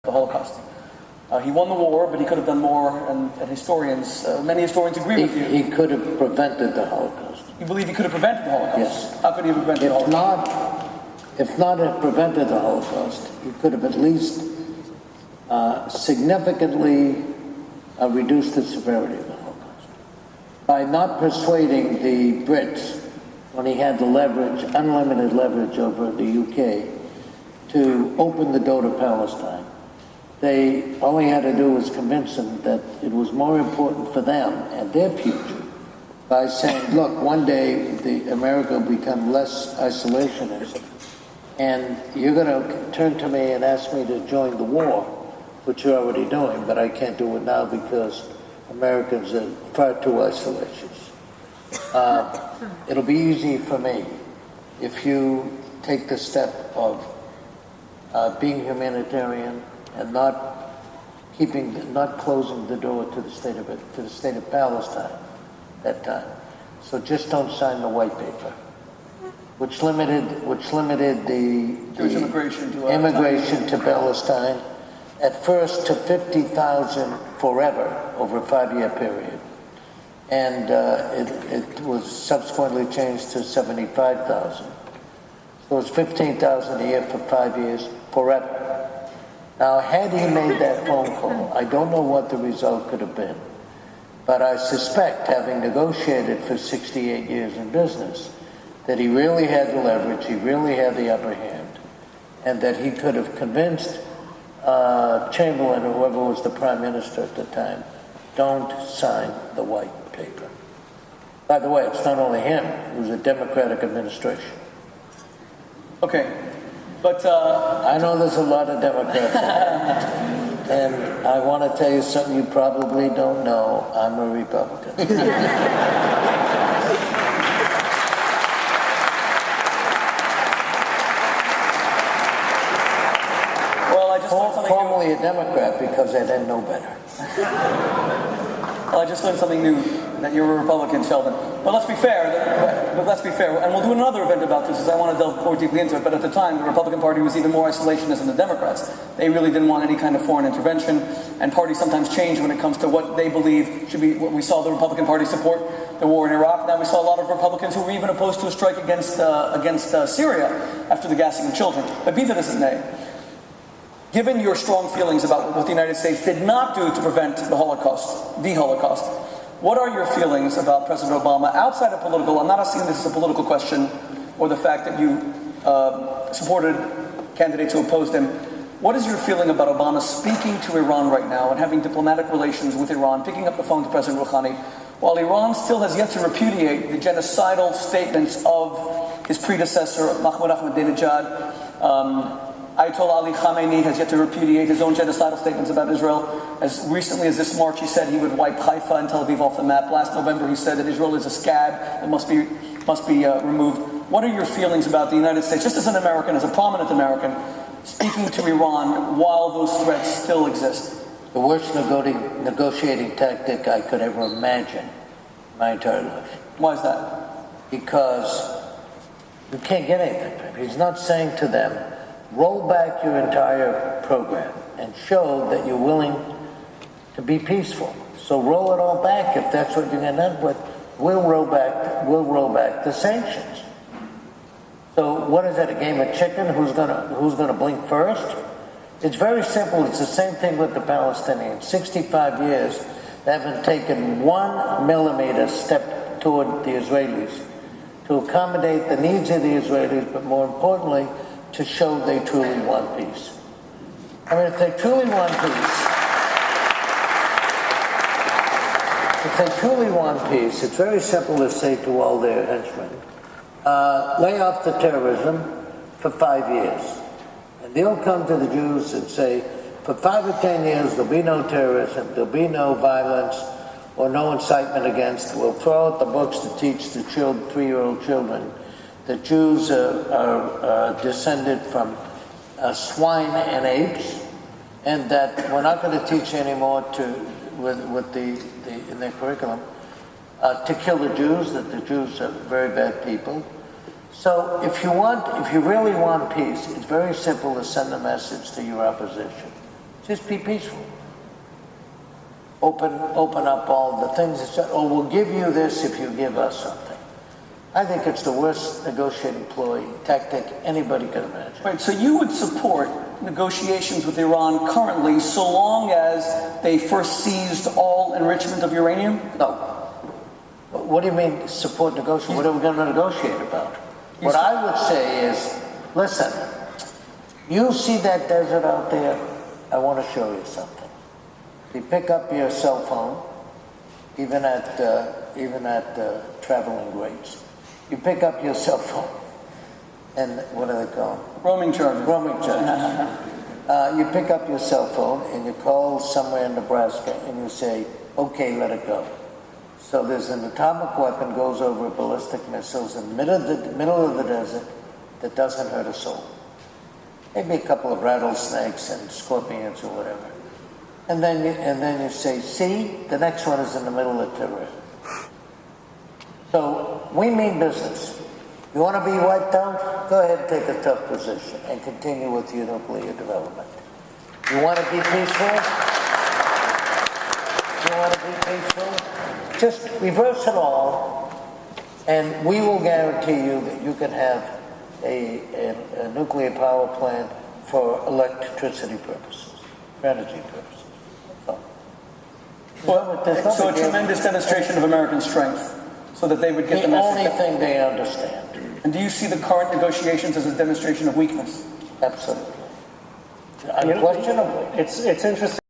the Holocaust. He won the war, but he could have done more, and historians, many historians agree with you. He could have prevented the Holocaust. You believe he could have prevented the Holocaust? Yes. How could he have prevented the Holocaust? If not have prevented the Holocaust, he could have at least significantly reduced the severity of the Holocaust. By not persuading the Brits, when he had the leverage, unlimited leverage over the UK, to open the door to Palestine. All he had to do was convince them that it was more important for them and their future by saying, look, one day America will become less isolationist, and you're going to turn to me and ask me to join the war, which you're already doing, but I can't do it now because Americans are far too isolationist. It'll be easy for me if you take the step of being humanitarian and not closing the door to the state of Palestine at that time. So just don't sign the white paper, which limited the immigration to Palestine at first to 50,000 forever over a 5-year period, and it was subsequently changed to 75,000. So it's 15,000 a year for 5 years forever. Now, had he made that phone call, I don't know what the result could have been, but I suspect, having negotiated for 68 years in business, that he really had the leverage, he really had the upper hand, and that he could have convinced Chamberlain, or whoever was the prime minister at the time, don't sign the white paper. By the way, it's not only him, it was a Democratic administration. Okay. But I know there's a lot of Democrats and I want to tell you something you probably don't know. I'm a Republican. Well, I just learned something formerly a Democrat because I didn't know better. Well, I just learned something new, that you're a Republican, Sheldon. But let's be fair, and we'll do another event about this, because I want to delve more deeply into it, but at the time, the Republican Party was even more isolationist than the Democrats. They really didn't want any kind of foreign intervention, and parties sometimes change when it comes to what they believe should be. What we saw the Republican Party support the war in Iraq. Now we saw a lot of Republicans who were even opposed to a strike against Syria after the gassing of children. But be that as it may, given your strong feelings about what the United States did not do to prevent the Holocaust, what are your feelings about President Obama outside of political? I'm not asking this as a political question, or the fact that you supported candidates who opposed him. What is your feeling about Obama speaking to Iran right now and having diplomatic relations with Iran, picking up the phone to President Rouhani, while Iran still has yet to repudiate the genocidal statements of his predecessor, Mahmoud Ahmadinejad? Ayatollah Ali Khamenei has yet to repudiate his own genocidal statements about Israel. As recently as this March, he said he would wipe Haifa and Tel Aviv off the map. Last November, he said that Israel is a scab that must be removed. What are your feelings about the United States, just as an American, as a prominent American, speaking to Iran while those threats still exist? The worst negotiating tactic I could ever imagine in my entire life. Why is that? Because you can't get anything. He's not saying to them, roll back your entire program and show that you're willing to be peaceful. So roll it all back. If that's what you're going to end up with, we'll roll back the sanctions. So what is that, a game of chicken? Who's gonna blink first? It's very simple. It's the same thing with the Palestinians. 65 years, they haven't taken 1 millimeter step toward the Israelis to accommodate the needs of the Israelis, but more importantly, to show they truly want peace. I mean, if they truly want peace, it's very simple to say to all their henchmen, lay off the terrorism for 5 years. And they'll come to the Jews and say, for 5 or 10 years, there'll be no terrorism, there'll be no violence, or no incitement against. We'll throw out the books to teach the 3-year-old children that Jews are descended from swine and apes, and that we're not going to teach anymore in their curriculum to kill the Jews, that the Jews are very bad people. So if you really want peace, it's very simple to send a message to your opposition. Just be peaceful. Open up all the things that said, oh, we'll give you this if you give us something. I think it's the worst negotiating ploy tactic anybody could imagine. Right, so you would support negotiations with Iran currently so long as they first seized all enrichment of uranium? No. What do you mean support negotiation? What are we going to negotiate about? What I would say is, listen, you see that desert out there? I want to show you something. You pick up your cell phone, even at traveling rates. You pick up your cell phone, and what are they called? Roaming charges. Roaming charges. You pick up your cell phone and you call somewhere in Nebraska and you say, okay, let it go. So there's an atomic weapon goes over ballistic missiles in the middle of the desert that doesn't hurt a soul. Maybe a couple of rattlesnakes and scorpions or whatever. And then you say, see, the next one is in the middle of Tehran. So we mean business. You want to be wiped out? Go ahead and take a tough position and continue with your nuclear development. You want to be peaceful? You want to be peaceful? Just reverse it all, and we will guarantee you that you can have a nuclear power plant for electricity purposes, for energy purposes. So a tremendous demonstration of American strength, so that they would get the message. The only thing they understand. And do you see the current negotiations as a demonstration of weakness? Absolutely. Unquestionably. It's interesting.